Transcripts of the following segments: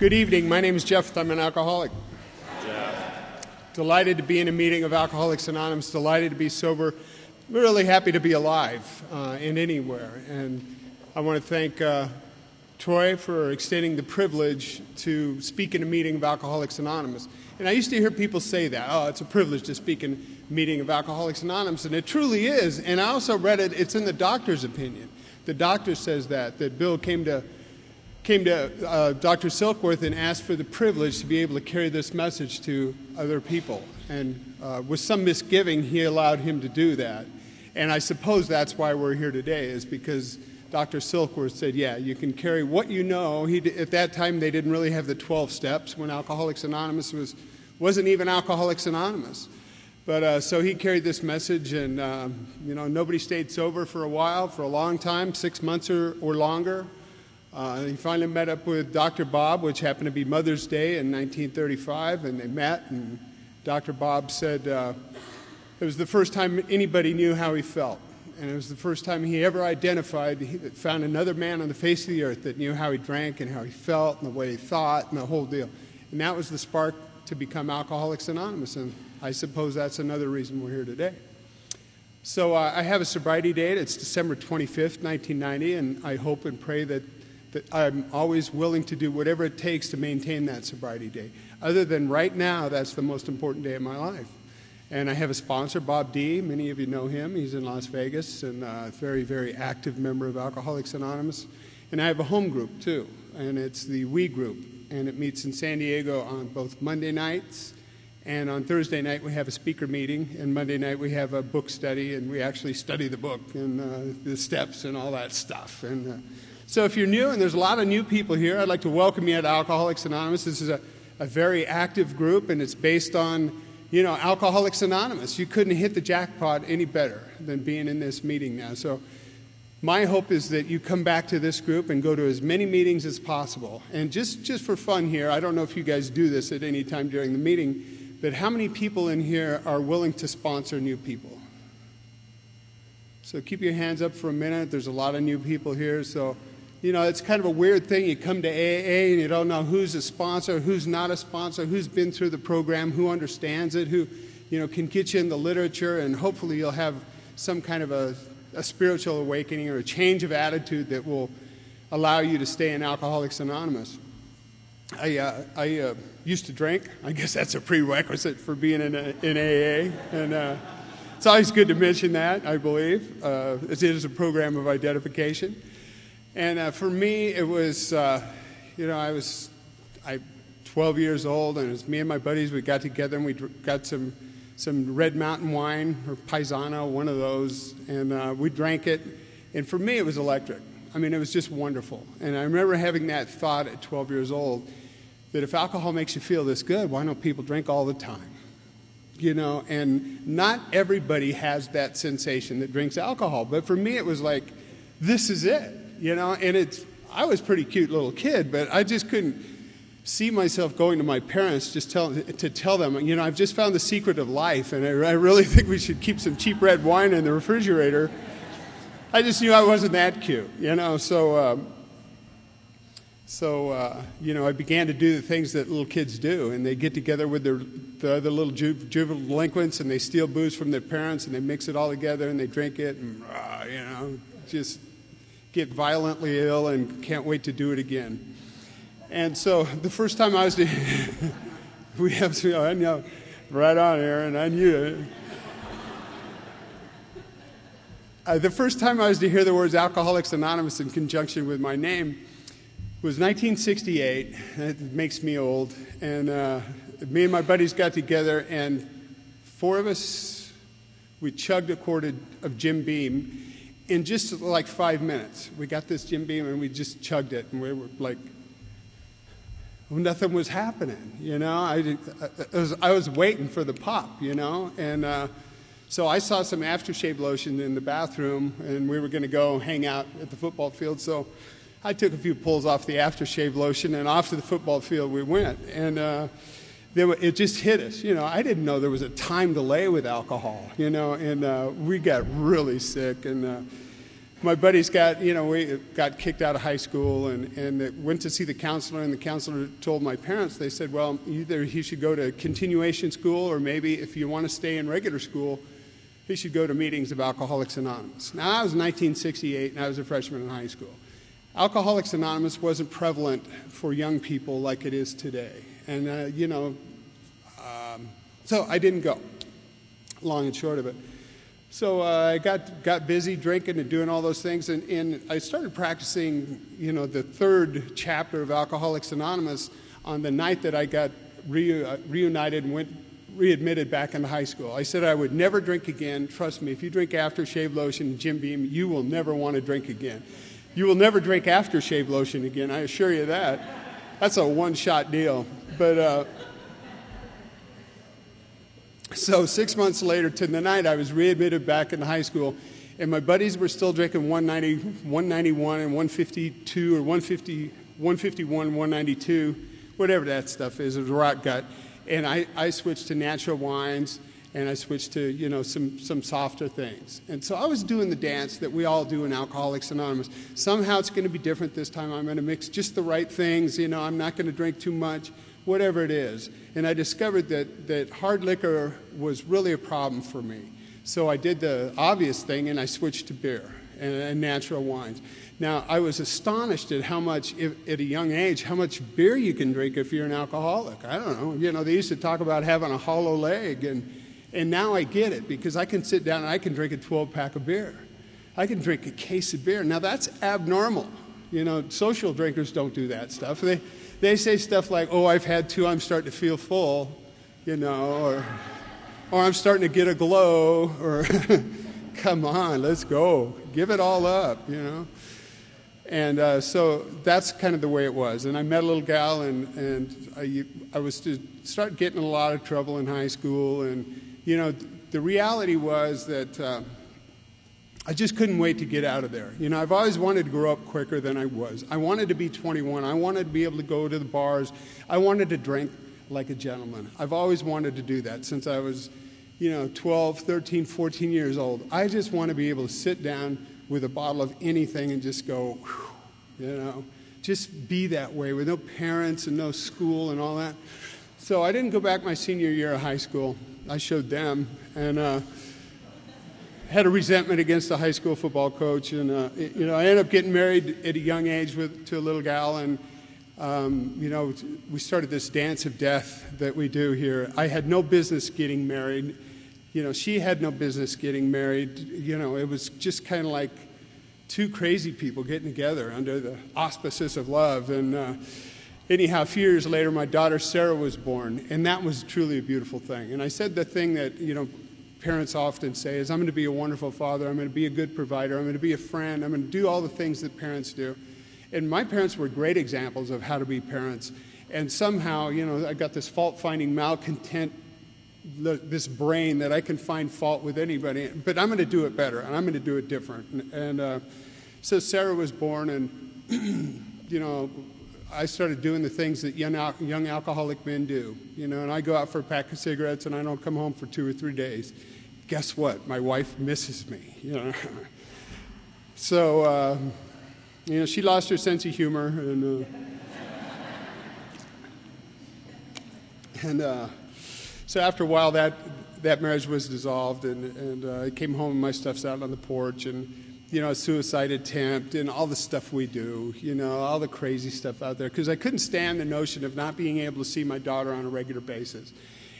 Good evening. My name is Jeff. I'm an alcoholic. Jeff. Delighted to be in a meeting of Alcoholics Anonymous. Delighted to be sober. Really happy to be alive and anywhere. And I want to thank Troy for extending the privilege to speak in a meeting of Alcoholics Anonymous. And I used to hear people say that, oh, it's a privilege to speak in a meeting of Alcoholics Anonymous. And it truly is. And I also read it, it's in the doctor's opinion. The doctor says that Bill came to Dr. Silkworth and asked for the privilege to be able to carry this message to other people. And with some misgiving, he allowed him to do that. And I suppose that's why we're here today, is because Dr. Silkworth said, yeah, you can carry what you know. At that time, they didn't really have the 12 steps when Alcoholics Anonymous wasn't even Alcoholics Anonymous. But so he carried this message, and nobody stayed sober for a long time, 6 months or longer. He finally met up with Dr. Bob, which happened to be Mother's Day in 1935, and they met, and Dr. Bob said it was the first time anybody knew how he felt, and it was the first time he ever found another man on the face of the earth that knew how he drank and how he felt and the way he thought and the whole deal. And that was the spark to become Alcoholics Anonymous, and I suppose that's another reason we're here today. So I have a sobriety date. It's December 25th, 1990, and I hope and pray that I'm always willing to do whatever it takes to maintain that sobriety day. Other than right now, that's the most important day of my life. And I have a sponsor, Bob D. Many of you know him. He's in Las Vegas and a very, very active member of Alcoholics Anonymous. And I have a home group, too, and it's the We Group. And it meets in San Diego on both Monday nights, and on Thursday night we have a speaker meeting, and Monday night we have a book study, and we actually study the book and the steps and all that stuff. And so if you're new, and there's a lot of new people here, I'd like to welcome you to Alcoholics Anonymous. This is a very active group, and it's based on, Alcoholics Anonymous. You couldn't hit the jackpot any better than being in this meeting now. So my hope is that you come back to this group and go to as many meetings as possible. And just for fun here, I don't know if you guys do this at any time during the meeting, but how many people in here are willing to sponsor new people? So keep your hands up for a minute. There's a lot of new people here, so it's kind of a weird thing. You come to AA and you don't know who's a sponsor, who's not a sponsor, who's been through the program, who understands it, who, can get you in the literature, and hopefully you'll have some kind of a spiritual awakening or a change of attitude that will allow you to stay in Alcoholics Anonymous. I used to drink. I guess that's a prerequisite for being in AA, and it's always good to mention that, I believe. It is a program of identification. And for me, it was, I was 12 years old, and it was me and my buddies. We got together and we got some Red Mountain wine, or Paisano, one of those, and we drank it. And for me, it was electric. I mean, it was just wonderful. And I remember having that thought at 12 years old, that if alcohol makes you feel this good, why don't people drink all the time? And not everybody has that sensation that drinks alcohol. But for me, it was like, this is it. And I was a pretty cute little kid, but I just couldn't see myself going to my parents to tell them, I've just found the secret of life, and I really think we should keep some cheap red wine in the refrigerator. I just knew I wasn't that cute, So I began to do the things that little kids do, and they get together with the other little juvenile delinquents, and they steal booze from their parents, and they mix it all together, and they drink it, and, just get violently ill and can't wait to do it again. And so the first time I was I know, right on, Aaron, I knew it. The first time I was to hear the words Alcoholics Anonymous in conjunction with my name was 1968. It makes me old. And me and my buddies got together, and four of us, we chugged a quart of Jim Beam in just like 5 minutes. We got this Jim Beam and we just chugged it, and we were like, nothing was happening, I was waiting for the pop, and so I saw some aftershave lotion in the bathroom, and we were going to go hang out at the football field, so I took a few pulls off the aftershave lotion, and off to the football field we went, and it just hit us. I didn't know there was a time delay with alcohol, and we got really sick, and my buddies we got kicked out of high school and went to see the counselor, and the counselor told my parents, they said, well, either he should go to continuation school, or maybe if you want to stay in regular school, he should go to meetings of Alcoholics Anonymous. Now, I was 1968, and I was a freshman in high school. Alcoholics Anonymous wasn't prevalent for young people like it is today. And, so I didn't go, long and short of it. So I got busy drinking and doing all those things, and I started practicing, the third chapter of Alcoholics Anonymous on the night that I got reunited and readmitted back into high school. I said I would never drink again. Trust me, if you drink aftershave lotion and Jim Beam, you will never want to drink again. You will never drink aftershave lotion again, I assure you that. That's a one-shot deal. But so 6 months later, to the night I was readmitted back into high school, and my buddies were still drinking 191 and 152 or 151, 192, whatever that stuff is. It was rot gut. And I switched to natural wines, and I switched to, some softer things. And so I was doing the dance that we all do in Alcoholics Anonymous. Somehow it's going to be different this time. I'm going to mix just the right things. I'm not going to drink too much, whatever it is. And I discovered that hard liquor was really a problem for me. So I did the obvious thing, and I switched to beer and natural wines. Now, I was astonished at how much, at a young age, how much beer you can drink if you're an alcoholic. I don't know. They used to talk about having a hollow leg, and now I get it, because I can sit down and I can drink a 12-pack of beer. I can drink a case of beer. Now, that's abnormal. Social drinkers don't do that stuff. They say stuff like, oh, I've had two, I'm starting to feel full, or I'm starting to get a glow, or come on, let's go. Give it all up, And so that's kind of the way it was. And I met a little gal, and I was to start getting in a lot of trouble in high school. And, the reality was that I just couldn't wait to get out of there. I've always wanted to grow up quicker than I was. I wanted to be 21. I wanted to be able to go to the bars. I wanted to drink like a gentleman. I've always wanted to do that since I was, 12, 13, 14 years old. I just want to be able to sit down with a bottle of anything and just go, just be that way with no parents and no school and all that. So I didn't go back my senior year of high school. I showed them, and had a resentment against the high school football coach. And, I ended up getting married at a young age to a little gal, and, we started this dance of death that we do here. I had no business getting married. She had no business getting married. It was just kind of like two crazy people getting together under the auspices of love. And anyhow, a few years later, my daughter Sarah was born, and that was truly a beautiful thing. And I said the thing that, parents often say is, I'm going to be a wonderful father, I'm going to be a good provider, I'm going to be a friend, I'm going to do all the things that parents do. And my parents were great examples of how to be parents. And somehow, I got this fault-finding, malcontent, this brain that I can find fault with anybody, but I'm going to do it better, and I'm going to do it different. And so Sarah was born, and, I started doing the things that young alcoholic men do, and I go out for a pack of cigarettes, and I don't come home for 2 or 3 days. Guess what? My wife misses me, So, she lost her sense of humor, and so after a while, that marriage was dissolved, and I came home and my stuff's out on the porch, and a suicide attempt and all the stuff we do, all the crazy stuff out there, because I couldn't stand the notion of not being able to see my daughter on a regular basis.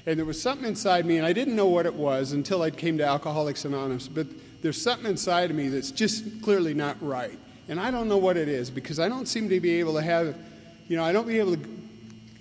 And there was something inside me, and I didn't know what it was until I came to Alcoholics Anonymous, but there's something inside of me that's just clearly not right. And I don't know what it is, because I don't seem to be able to have,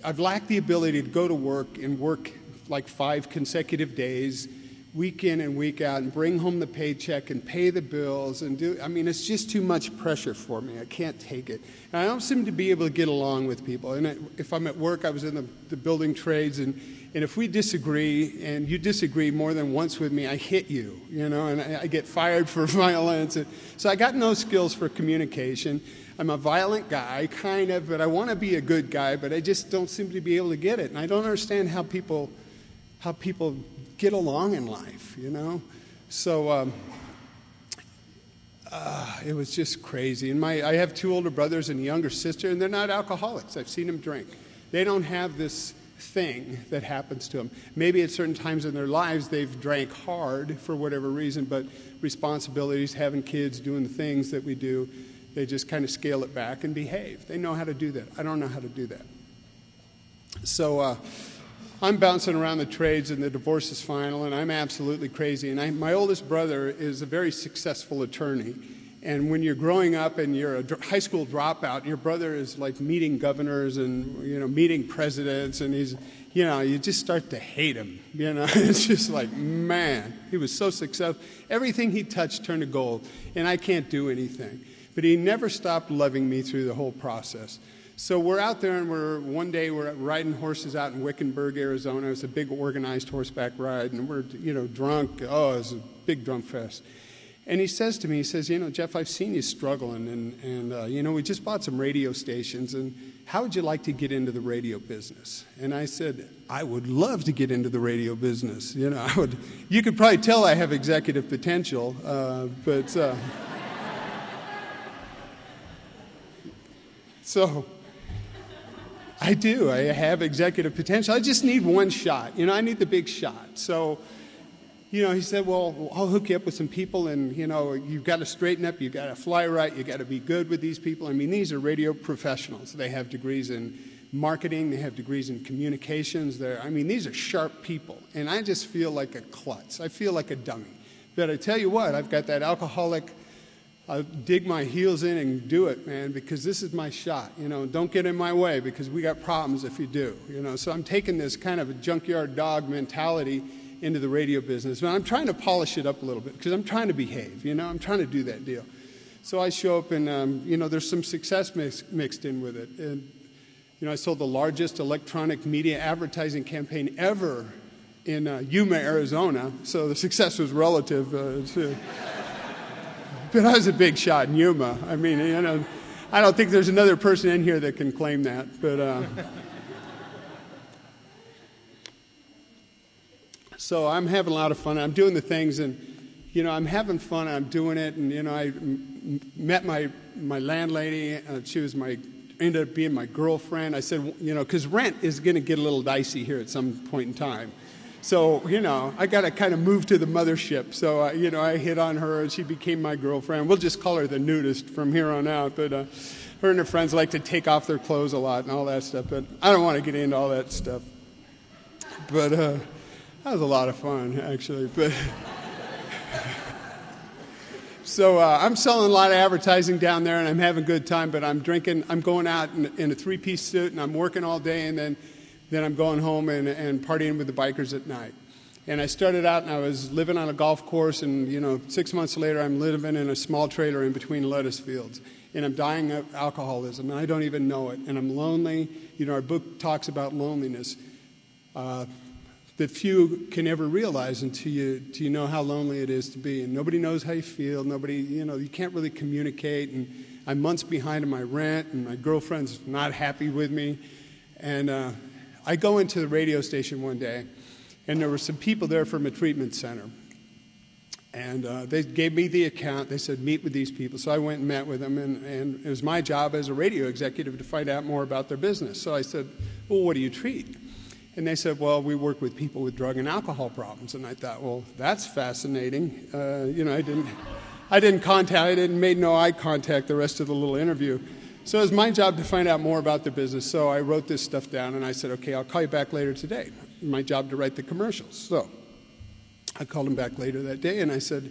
I've lacked the ability to go to work and work like 5 consecutive days, week in and week out, and bring home the paycheck and pay the bills and it's just too much pressure for me. I can't take it. And I don't seem to be able to get along with people. And if I'm at work, I was in the building trades, and if we disagree, and you disagree more than once with me, I hit you, and I get fired for violence. And so I got no skills for communication. I'm a violent guy, kind of, but I want to be a good guy, but I just don't seem to be able to get it. And I don't understand how people get along in life, So It was just crazy. And I have two older brothers and a younger sister, and they're not alcoholics. I've seen them drink. They don't have this thing that happens to them. Maybe at certain times in their lives they've drank hard for whatever reason, but responsibilities, having kids, doing the things that we do, they just kind of scale it back and behave. They know how to do that. I don't know how to do that. So I'm bouncing around the trades, and the divorce is final, and I'm absolutely crazy. And my oldest brother is a very successful attorney. And when you're growing up and you're a high school dropout, your brother is like meeting governors and, meeting presidents, and he's, you just start to hate him, It's just like, man, he was so successful. Everything he touched turned to gold, and I can't do anything. But he never stopped loving me through the whole process. So we're out there, and one day we're riding horses out in Wickenburg, Arizona. It was a big organized horseback ride, and we're, drunk. Oh, it was a big drunk fest. And he says to me, Jeff, I've seen you struggling, and we just bought some radio stations, and how would you like to get into the radio business? And I said, I would love to get into the radio business. You could probably tell I have executive potential, but so I do. I have executive potential. I just need one shot. I need the big shot. So he said, well, I'll hook you up with some people, and, you've got to straighten up, you've got to fly right, you've got to be good with these people. I mean, these are radio professionals. They have degrees in marketing, they have degrees in communications. These are sharp people, and I just feel like a klutz. I feel like a dummy. But I tell you what, I've got that alcoholic, I'll dig my heels in and do it, man, because this is my shot. Don't get in my way, because we got problems if you do. So I'm taking this kind of a junkyard dog mentality into the radio business. But I'm trying to polish it up a little bit because I'm trying to behave, I'm trying to do that deal. So I show up and, there's some success mixed in with it. And, I sold the largest electronic media advertising campaign ever in Yuma, Arizona. So the success was relative. But I was a big shot in Yuma. I don't think there's another person in here that can claim that. But so I'm having a lot of fun. I'm doing the things, and, I'm having fun. I'm doing it, and, I met my landlady. She ended up being my girlfriend. I said, because rent is going to get a little dicey here at some point in time. So, I got to kind of move to the mothership. So, I hit on her, and she became my girlfriend. We'll just call her the nudist from here on out. But her and her friends like to take off their clothes a lot and all that stuff. But I don't want to get into all that stuff. But that was a lot of fun, actually. But so I'm selling a lot of advertising down there, and I'm having a good time. But I'm drinking. I'm going out in a three-piece suit, and I'm working all day, and then I'm going home and partying with the bikers at night. And I started out, and I was living on a golf course, and 6 months later, I'm living in a small trailer in between lettuce fields. And I'm dying of alcoholism, and I don't even know it. And I'm lonely. Our book talks about loneliness. That few can ever realize until you know how lonely it is to be. And nobody knows how you feel. Nobody, you can't really communicate. And I'm months behind on my rent, and my girlfriend's not happy with me. And I go into the radio station one day, and there were some people there from a treatment center. And they gave me the account. They said, meet with these people. So I went and met with them, and it was my job as a radio executive to find out more about their business. So I said, well, what do you treat? And they said, well, we work with people with drug and alcohol problems. And I thought, well, that's fascinating. I didn't make no eye contact the rest of the little interview. So it was my job to find out more about the business. So I wrote this stuff down, and I said, okay, I'll call you back later today. My job to write the commercials. So I called him back later that day, and I said,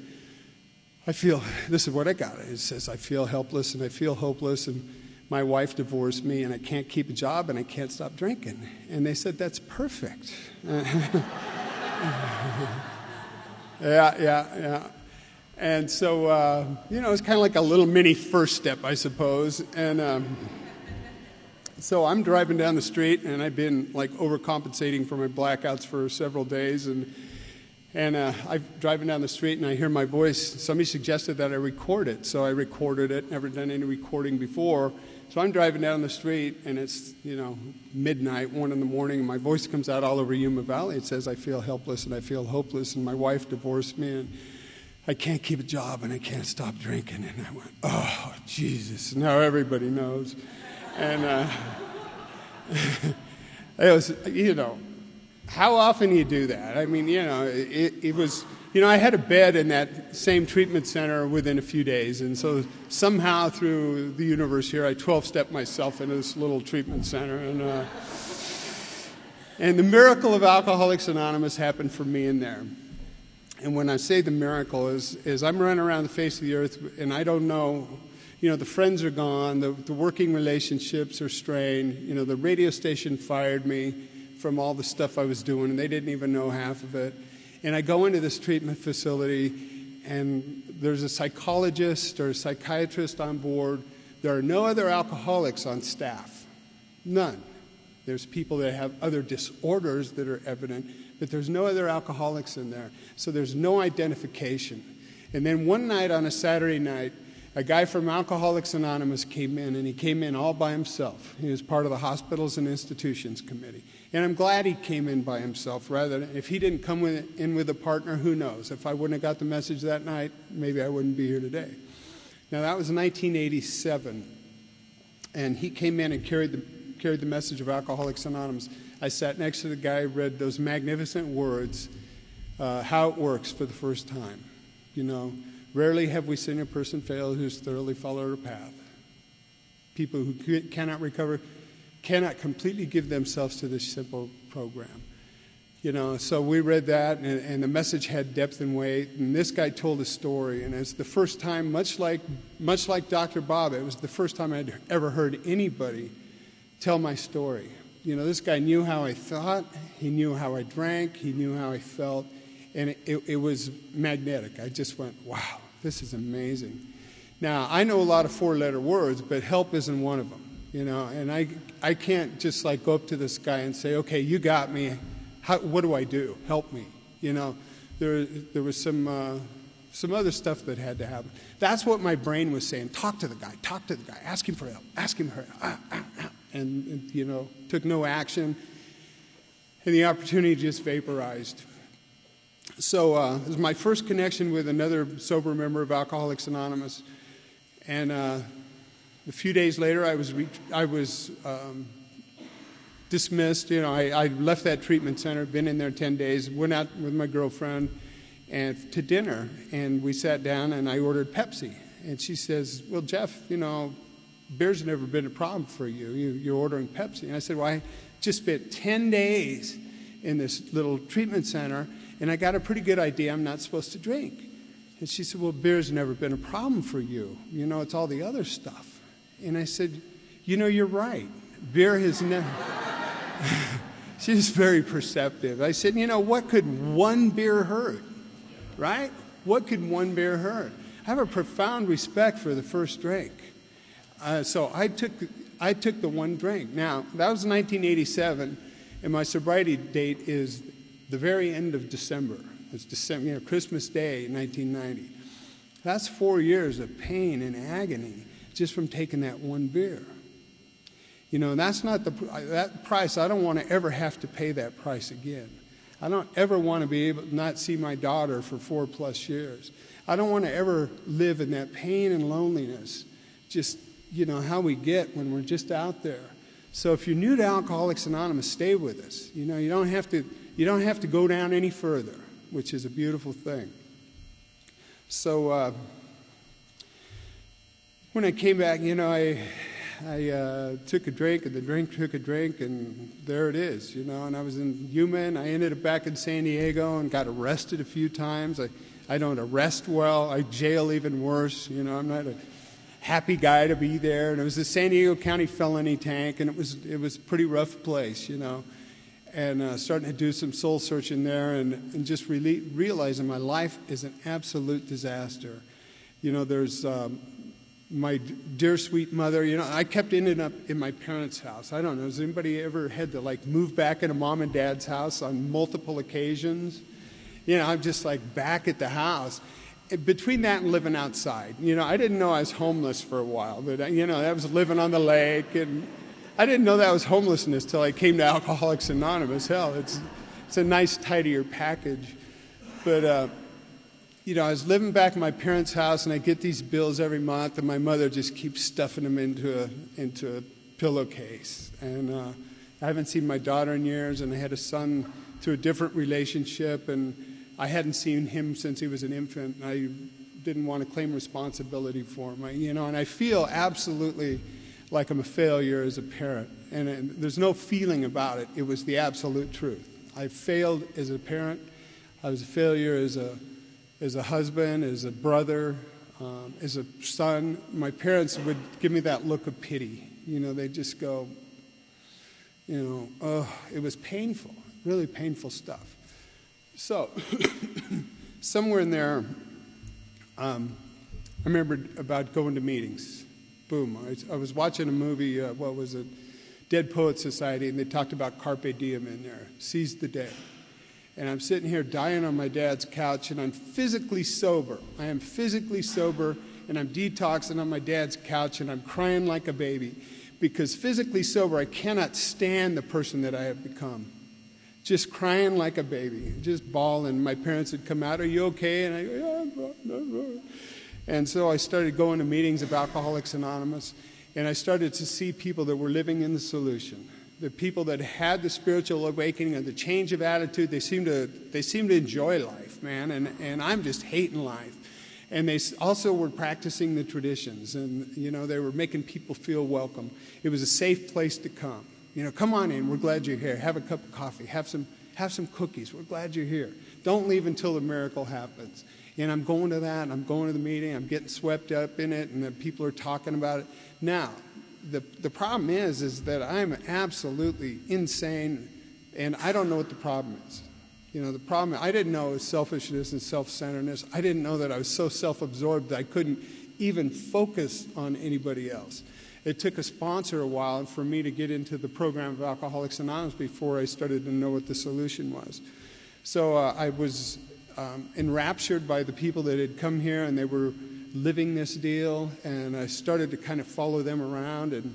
this is what I got. It says, I feel helpless and I feel hopeless, and my wife divorced me, and I can't keep a job, and I can't stop drinking. And they said, that's perfect. Yeah. And so, it's kind of like a little mini first step, I suppose. And so I'm driving down the street, and I've been like overcompensating for my blackouts for several days. And I'm driving down the street, and I hear my voice. Somebody suggested that I record it, so I recorded it. Never done any recording before. So I'm driving down the street, and it's, midnight, 1 in the morning, and my voice comes out all over Yuma Valley. It says, I feel helpless and I feel hopeless, and my wife divorced me, and I can't keep a job and I can't stop drinking. And I went, oh, Jesus, now everybody knows. And it was, how often do you do that? I mean, it was, I had a bed in that same treatment center within a few days. And so somehow through the universe here, I 12-stepped myself into this little treatment center. And the miracle of Alcoholics Anonymous happened for me in there. And when I say the miracle is I'm running around the face of the earth and I don't know, the friends are gone, the working relationships are strained, the radio station fired me from all the stuff I was doing and they didn't even know half of it. And I go into this treatment facility and there's a psychologist or a psychiatrist on board. There are no other alcoholics on staff, none. There's people that have other disorders that are evident, but there's no other alcoholics in there. So there's no identification. And then one night on a Saturday night, a guy from Alcoholics Anonymous came in, and he came in all by himself. He was part of the Hospitals and Institutions Committee. And I'm glad he came in by himself, rather than, if he didn't come in with a partner, who knows? If I wouldn't have got the message that night, maybe I wouldn't be here today. Now, that was 1987, and he came in and carried the message of Alcoholics Anonymous. I sat next to the guy, read those magnificent words, how it works for the first time. Rarely have we seen a person fail who's thoroughly followed a path. People who cannot recover, cannot completely give themselves to this simple program. So we read that, and the message had depth and weight, and this guy told a story, and it's the first time, much like Dr. Bob, it was the first time I'd ever heard anybody tell my story. This guy knew how I thought, he knew how I drank, he knew how I felt, and it was magnetic. I just went, wow, this is amazing. Now, I know a lot of four-letter words, but help isn't one of them, and I can't just go up to this guy and say, okay, you got me, what do I do? Help me. There was some other stuff that had to happen. That's what my brain was saying. Talk to the guy, ask him for help, and took no action, and the opportunity just vaporized. So it was my first connection with another sober member of Alcoholics Anonymous, and a few days later I was dismissed. I left that treatment center, been in there 10 days, went out with my girlfriend and to dinner, and we sat down and I ordered Pepsi, and she says, well, Jeff, beer's never been a problem for you. You're ordering Pepsi. And I said, well, I just spent 10 days in this little treatment center, and I got a pretty good idea I'm not supposed to drink. And she said, well, beer's never been a problem for you. It's all the other stuff. And I said, you're right. Beer has never... She was very perceptive. I said, what could one beer hurt, right? What could one beer hurt? I have a profound respect for the first drink. So I took the one drink. Now, that was 1987, and my sobriety date is the very end of December. It's December, Christmas Day, 1990. That's 4 years of pain and agony just from taking that one beer. That's not that price. I don't want to ever have to pay that price again. I don't ever want to be able to not see my daughter for 4+ years. I don't want to ever live in that pain and loneliness. Just how we get when we're just out there. So if you're new to Alcoholics Anonymous, stay with us. You don't have to go down any further, which is a beautiful thing. So when I came back, I took a drink, and the drink took a drink, and there it is, and I was in Yuma, and I ended up back in San Diego and got arrested a few times. I don't arrest well. I jail even worse. I'm not a happy guy to be there. And it was the San Diego County felony tank, and it was a pretty rough place, and starting to do some soul searching there, and just really realizing my life is an absolute disaster. There's my dear sweet mother. I kept ending up in my parents' house. I don't know, has anybody ever had to move back into mom and dad's house on multiple occasions? I'm just back at the house. Between that and living outside, I didn't know I was homeless for a while, but I was living on the lake, and I didn't know that was homelessness till I came to Alcoholics Anonymous. Hell, it's a nice, tidier package. But I was living back in my parents' house, and I get these bills every month, and my mother just keeps stuffing them into a pillowcase. And I haven't seen my daughter in years, and I had a son through a different relationship, and I hadn't seen him since he was an infant, and I didn't want to claim responsibility for him. And I feel absolutely like I'm a failure as a parent, and there's no feeling about it. It was the absolute truth. I failed as a parent. I was a failure as a husband, as a brother, as a son. My parents would give me that look of pity. They'd just go, oh, it was painful, really painful stuff. So somewhere in there, I remembered about going to meetings. Boom. I was watching a movie, what was it? Dead Poets Society, and they talked about Carpe Diem in there, seize the day. And I'm sitting here dying on my dad's couch, and I'm physically sober. I am physically sober, and I'm detoxing on my dad's couch, and I'm crying like a baby. Because physically sober, I cannot stand the person that I have become. Just crying like a baby, just bawling. My parents would come out, "Are you okay?" And I go, "Yeah." And so I started going to meetings of Alcoholics Anonymous, and I started to see people that were living in the solution. The people that had the spiritual awakening and the change of attitude, they seemed to enjoy life, man, and I'm just hating life. And they also were practicing the traditions, and they were making people feel welcome. It was a safe place to come. Come on in. We're glad you're here. Have a cup of coffee. Have some cookies. We're glad you're here. Don't leave until the miracle happens. And I'm going to that. And I'm going to the meeting. I'm getting swept up in it, and the people are talking about it. Now, the problem is that I'm absolutely insane, and I don't know what the problem is. The problem, I didn't know it was selfishness and self-centeredness. I didn't know that I was so self-absorbed that I couldn't even focus on anybody else. It took a sponsor a while for me to get into the program of Alcoholics Anonymous before I started to know what the solution was. So I was enraptured by the people that had come here, and they were living this deal, and I started to kind of follow them around, and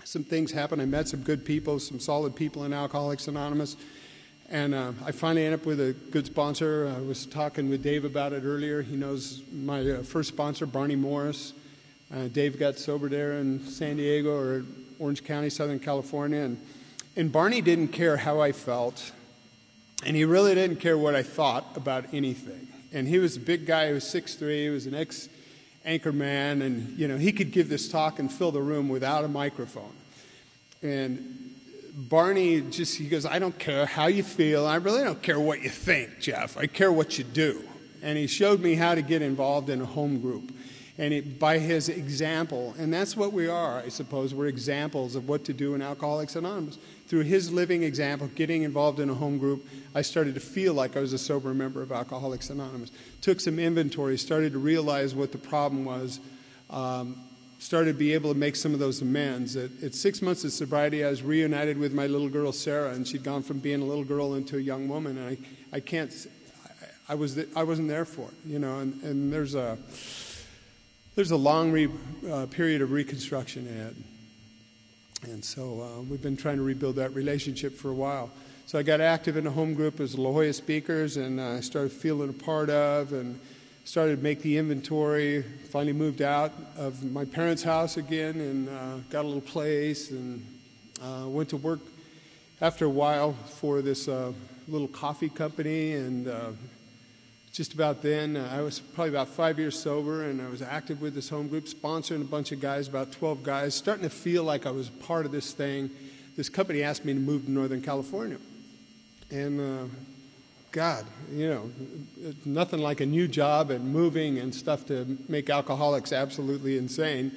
some things happened. I met some good people, some solid people in Alcoholics Anonymous, and I finally ended up with a good sponsor. I was talking with Dave about it earlier. He knows my first sponsor, Barney Morris. Dave got sober there in San Diego or Orange County, Southern California, and Barney didn't care how I felt, and he really didn't care what I thought about anything. And he was a big guy. He was 6'3". He was an ex-anchor man, and he could give this talk and fill the room without a microphone. And Barney he goes, "I don't care how you feel. I really don't care what you think, Jeff. I care what you do." And he showed me how to get involved in a home group. And by his example, and that's what we are, I suppose. We're examples of what to do in Alcoholics Anonymous. Through his living example, getting involved in a home group, I started to feel like I was a sober member of Alcoholics Anonymous. Took some inventory, started to realize what the problem was, started to be able to make some of those amends. At 6 months of sobriety, I was reunited with my little girl, Sarah, and she'd gone from being a little girl into a young woman, and I wasn't there for it, and there's a long period of reconstruction ahead. And so we've been trying to rebuild that relationship for a while. So I got active in a home group as La Jolla Speakers, and I started feeling a part of, and started to make the inventory. Finally moved out of my parents' house again, and got a little place, and went to work after a while for this little coffee company, and just about then, I was probably about 5 years sober, and I was active with this home group, sponsoring a bunch of guys, about 12 guys, starting to feel like I was part of this thing. This company asked me to move to Northern California. And God, nothing like a new job and moving and stuff to make alcoholics absolutely insane.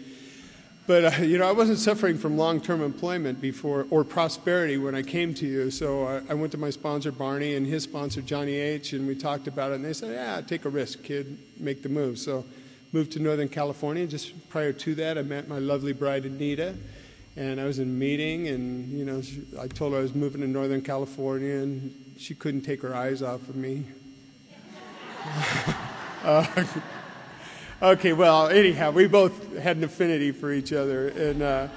But, I wasn't suffering from long-term employment before, or prosperity when I came to you. So I went to my sponsor, Barney, and his sponsor, Johnny H., and we talked about it. And they said, "Yeah, take a risk, kid. Make the move." So moved to Northern California. Just prior to that, I met my lovely bride, Anita. And I was in a meeting, and, I told her I was moving to Northern California, and she couldn't take her eyes off of me. Okay, well, anyhow, we both had an affinity for each other, and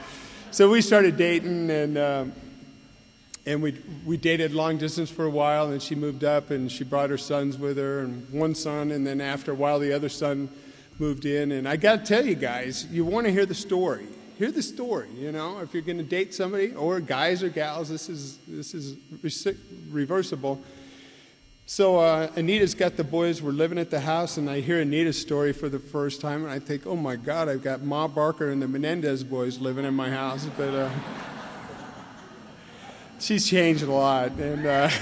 so we started dating, and And we dated long distance for a while, and then she moved up, and she brought her sons with her, and one son, and then after a while, the other son moved in. And I got to tell you guys, you want to hear the story. Hear the story, you know. If you're going to date somebody, or guys or gals, this is reversible. So Anita's got the boys. We're living at the house, and I hear Anita's story for the first time, and I think, oh my God, I've got Ma Barker and the Menendez boys living in my house. But she's changed a lot, and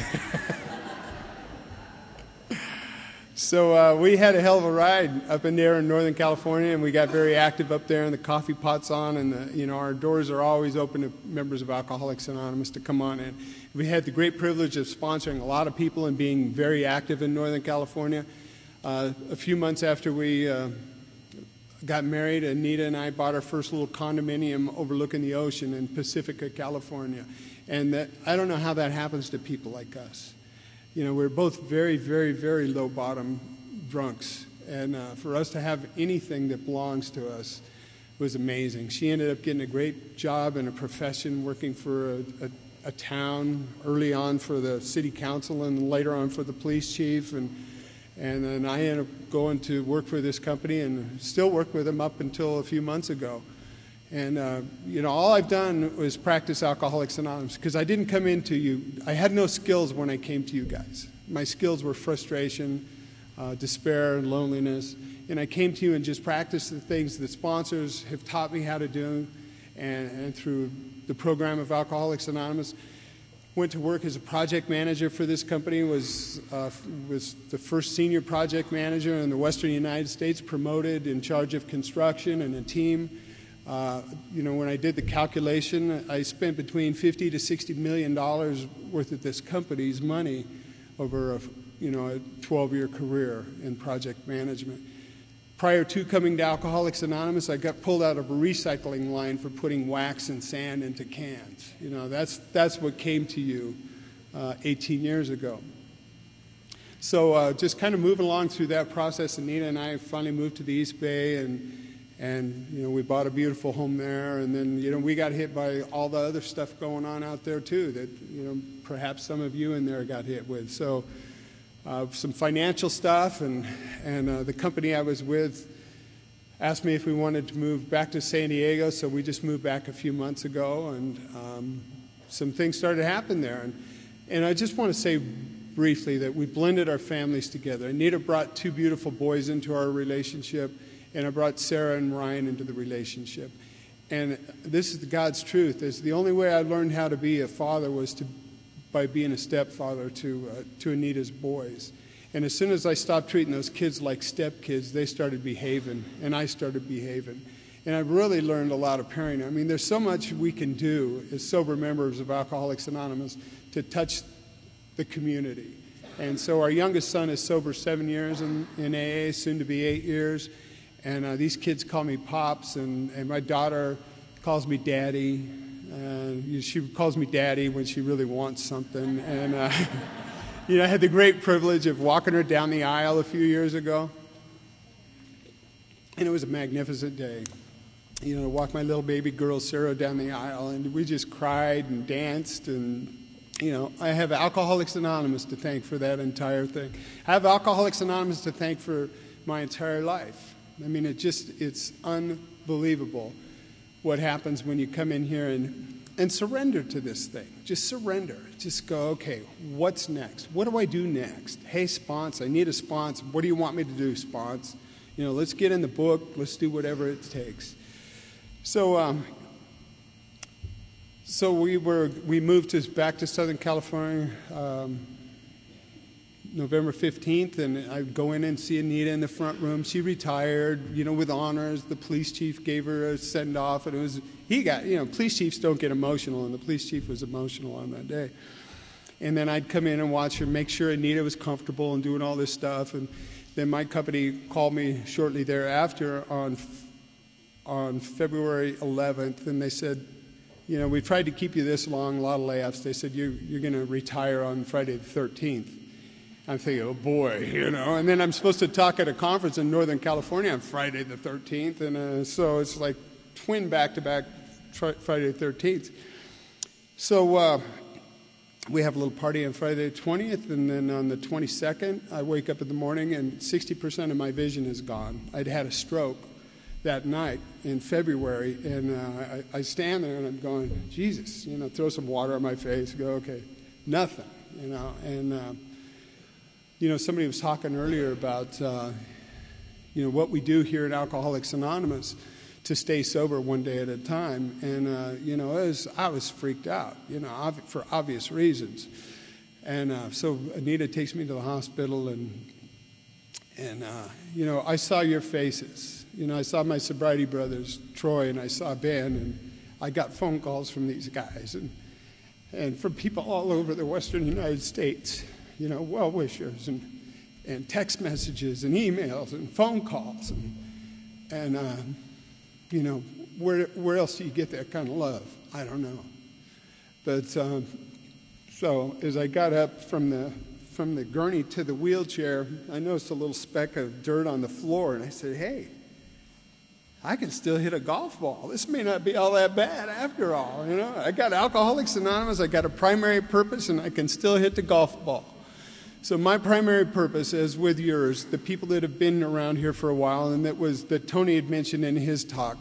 so we had a hell of a ride up in there in Northern California, and we got very active up there, and the coffee pot's on, and our doors are always open to members of Alcoholics Anonymous to come on in. We had the great privilege of sponsoring a lot of people and being very active in Northern California. A few months after we got married, Anita and I bought our first little condominium overlooking the ocean in Pacifica, California. And I don't know how that happens to people like us. You know, we're both very, very, very low bottom drunks. And for us to have anything that belongs to us was amazing. She ended up getting a great job in a profession, working for a town, early on for the city council and later on for the police chief. And then I ended up going to work for this company and still work with them up until a few months ago. And, all I've done was practice Alcoholics Anonymous because I didn't come into you. I had no skills when I came to you guys. My skills were frustration, despair, and loneliness. And I came to you and just practiced the things that sponsors have taught me how to do. And through the program of Alcoholics Anonymous, went to work as a project manager for this company, was the first senior project manager in the Western United States, promoted in charge of construction and a team. When I did the calculation, I spent between $50 to $60 million worth of this company's money over a 12-year career in project management. Prior to coming to Alcoholics Anonymous, I got pulled out of a recycling line for putting wax and sand into cans. That's what came to you 18 years ago. So just kind of moving along through that process, Anita and I finally moved to the East Bay, and we bought a beautiful home there, and then we got hit by all the other stuff going on out there too that perhaps some of you in there got hit with. So some financial stuff, and the company I was with asked me if we wanted to move back to San Diego, so we just moved back a few months ago, and some things started to happen there. And I just want to say briefly that we blended our families together. Anita brought two beautiful boys into our relationship, and I brought Sarah and Ryan into the relationship. And this is God's truth. Is the only way I learned how to be a father was by being a stepfather to Anita's boys. And as soon as I stopped treating those kids like stepkids, they started behaving, and I started behaving. And I really learned a lot of parenting. I mean, there's so much we can do as sober members of Alcoholics Anonymous to touch the community. And so our youngest son is sober 7 years in AA, soon to be 8 years. And these kids call me Pops, and my daughter calls me Daddy. She calls me Daddy when she really wants something. And, I had the great privilege of walking her down the aisle a few years ago. And it was a magnificent day. Walk my little baby girl, Sarah, down the aisle, and we just cried and danced. And, I have Alcoholics Anonymous to thank for that entire thing. I have Alcoholics Anonymous to thank for my entire life. I mean, it's unbelievable what happens when you come in here and surrender to this thing. Just surrender. Just go, okay, what's next? What do I do next? Hey, sponsor, I need a sponsor. What do you want me to do, sponsor? Let's get in the book. Let's do whatever it takes. So we moved back to Southern California November 15th, and I'd go in and see Anita in the front room. She retired, with honors. The police chief gave her a send-off, and police chiefs don't get emotional, and the police chief was emotional on that day. And then I'd come in and watch her, make sure Anita was comfortable and doing all this stuff. And then my company called me shortly thereafter on February 11th, and they said, we tried to keep you this long, a lot of layoffs. They said, you're going to retire on Friday the 13th. I'm thinking, oh boy, and then I'm supposed to talk at a conference in Northern California on Friday the 13th, and so it's like twin back-to-back Friday the 13th. So we have a little party on Friday the 20th, and then on the 22nd, I wake up in the morning and 60% of my vision is gone. I'd had a stroke that night in February, and I stand there and I'm going, Jesus, throw some water on my face, go, okay, nothing, and somebody was talking earlier about, what we do here at Alcoholics Anonymous to stay sober one day at a time, and, I was freaked out, for obvious reasons, and so Anita takes me to the hospital, and I saw your faces. I saw my sobriety brothers, Troy, and I saw Ben, and I got phone calls from these guys and from people all over the western United States, well-wishers and text messages and emails and phone calls. And where else do you get that kind of love? I don't know. But so as I got up from the gurney to the wheelchair, I noticed a little speck of dirt on the floor, and I said, hey, I can still hit a golf ball. This may not be all that bad after all. I got Alcoholics Anonymous, I got a primary purpose, and I can still hit the golf ball. So my primary purpose is with yours, the people that have been around here for a while, and that Tony had mentioned in his talk.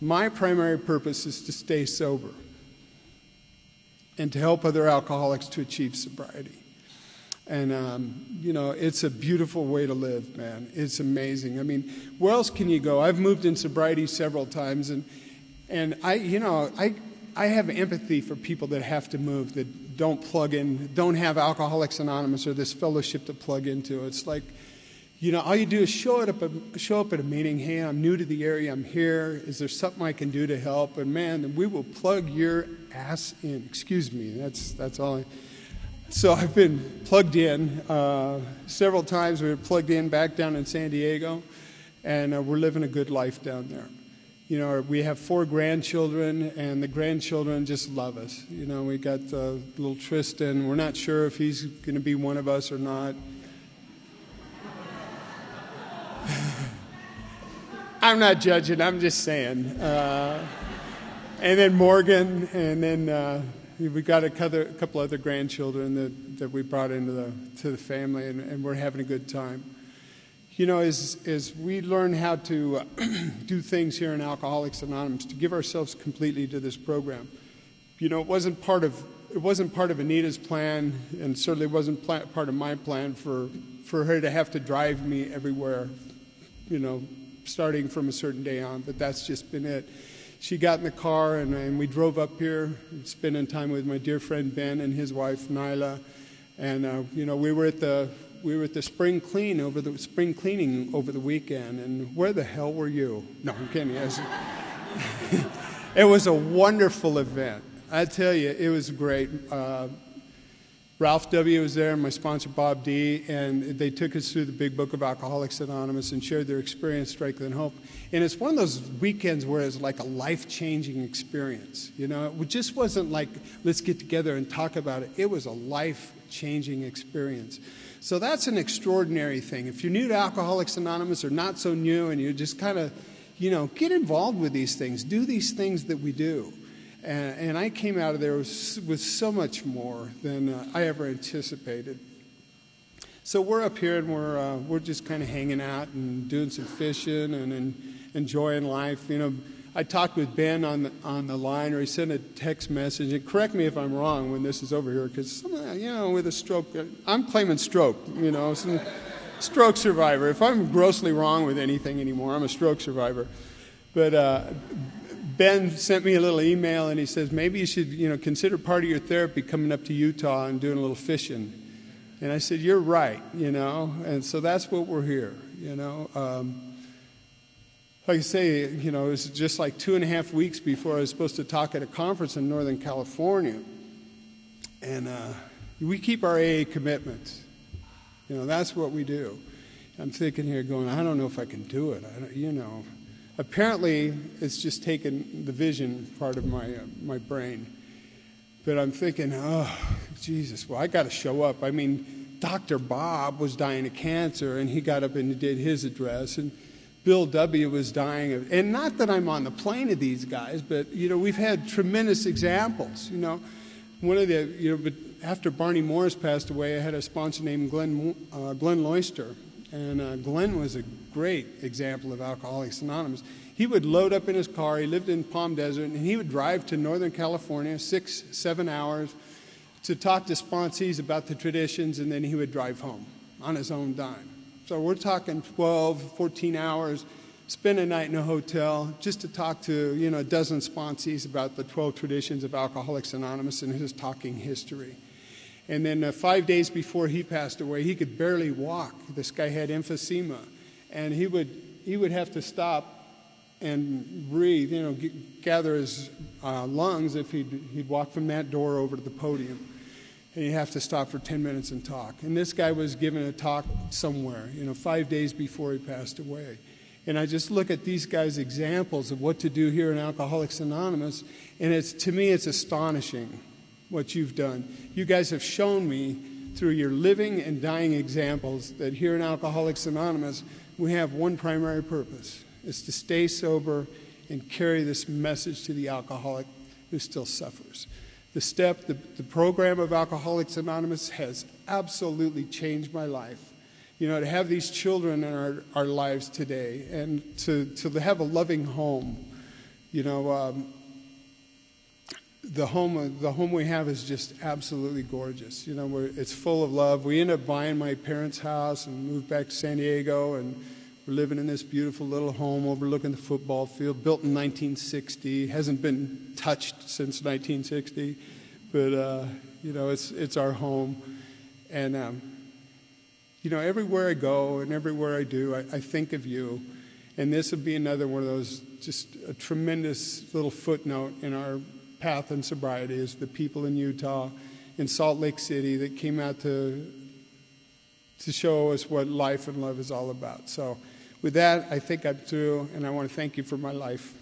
My primary purpose is to stay sober and to help other alcoholics to achieve sobriety. And, it's a beautiful way to live, man. It's amazing. I mean, where else can you go? I've moved in sobriety several times, and I have empathy for people that have to move, that don't plug in, don't have Alcoholics Anonymous or this fellowship to plug into. It's like, all you do is show up at a meeting. Hey, I'm new to the area. I'm here. Is there something I can do to help? And man, we will plug your ass in. Excuse me. That's all. So I've been plugged in several times. We were plugged in back down in San Diego, and we're living a good life down there. We have 4 grandchildren, and the grandchildren just love us. We got little Tristan. We're not sure if he's going to be one of us or not. I'm not judging. I'm just saying. And then Morgan, and then we got a couple other grandchildren that we brought into the family, and we're having a good time. As we learn how to do things here in Alcoholics Anonymous, to give ourselves completely to this program, it wasn't part of Anita's plan, and certainly wasn't part of my plan for her to have to drive me everywhere, starting from a certain day on. But that's just been it. She got in the car, and we drove up here, spending time with my dear friend Ben and his wife Nyla, and we were at the spring cleaning over the weekend. And where the hell were you? No, I'm kidding. It was a wonderful event. I tell you, it was great. Ralph W. was there, and my sponsor Bob D., and they took us through the big book of Alcoholics Anonymous and shared their experience, strength, and hope. And it's one of those weekends where it's like a life-changing experience. It just wasn't like, let's get together and talk about it. It was a life-changing experience. So that's an extraordinary thing. If you're new to Alcoholics Anonymous or not so new, and you just kind of, get involved with these things, do these things that we do. And I came out of there with so much more than I ever anticipated. So we're up here, and we're just kind of hanging out and doing some fishing and enjoying life. I talked with Ben on the line, or he sent a text message. And correct me if I'm wrong when this is over here, because with a stroke, I'm claiming stroke. Some stroke survivor. If I'm grossly wrong with anything anymore, I'm a stroke survivor. But Ben sent me a little email, and he says, maybe you should, consider part of your therapy coming up to Utah and doing a little fishing. And I said, you're right, and so that's what we're here, Like I say, it was just like 2.5 weeks before I was supposed to talk at a conference in Northern California. And we keep our AA commitments. That's what we do. I'm thinking here going, I don't know if I can do it. Apparently, it's just taken the vision part of my brain. But I'm thinking, oh, Jesus, well, I got to show up. I mean, Dr. Bob was dying of cancer, and he got up and did his address, and Bill W. was dying of, and not that I'm on the plane of these guys, but, we've had tremendous examples, one of the, but after Barney Morris passed away, I had a sponsor named Glenn Loyster. And Glenn was a great example of Alcoholics Anonymous. He would load up in his car. He lived in Palm Desert, and he would drive to Northern California, 6-7 hours, to talk to sponsees about the traditions, and then he would drive home on his own dime. So we're talking 12, 14 hours, spend a night in a hotel just to talk to, a dozen sponsees about the 12 traditions of Alcoholics Anonymous and his talking history. And then 5 days before he passed away, he could barely walk. This guy had emphysema, and he would have to stop and breathe, gather his lungs if he'd walk from that door over to the podium. And he'd have to stop for 10 minutes and talk. And this guy was giving a talk somewhere, 5 days before he passed away. And I just look at these guys' examples of what to do here in Alcoholics Anonymous, and to me, it's astonishing what you've done. You guys have shown me through your living and dying examples that here in Alcoholics Anonymous, we have one primary purpose. It's to stay sober and carry this message to the alcoholic who still suffers. The program of Alcoholics Anonymous has absolutely changed my life. To have these children in our lives today, and to have a loving home, the home we have is just absolutely gorgeous. It's full of love. We ended up buying my parents' house and moved back to San Diego, and we're living in this beautiful little home overlooking the football field, built in 1960. Hasn't been touched since 1960, but it's our home. And everywhere I go and everywhere I do, I think of you. And this would be another one of those, just a tremendous little footnote in our path in sobriety, is the people in Utah, in Salt Lake City, that came out to show us what life and love is all about. So with that, I think I'm through, and I want to thank you for my life.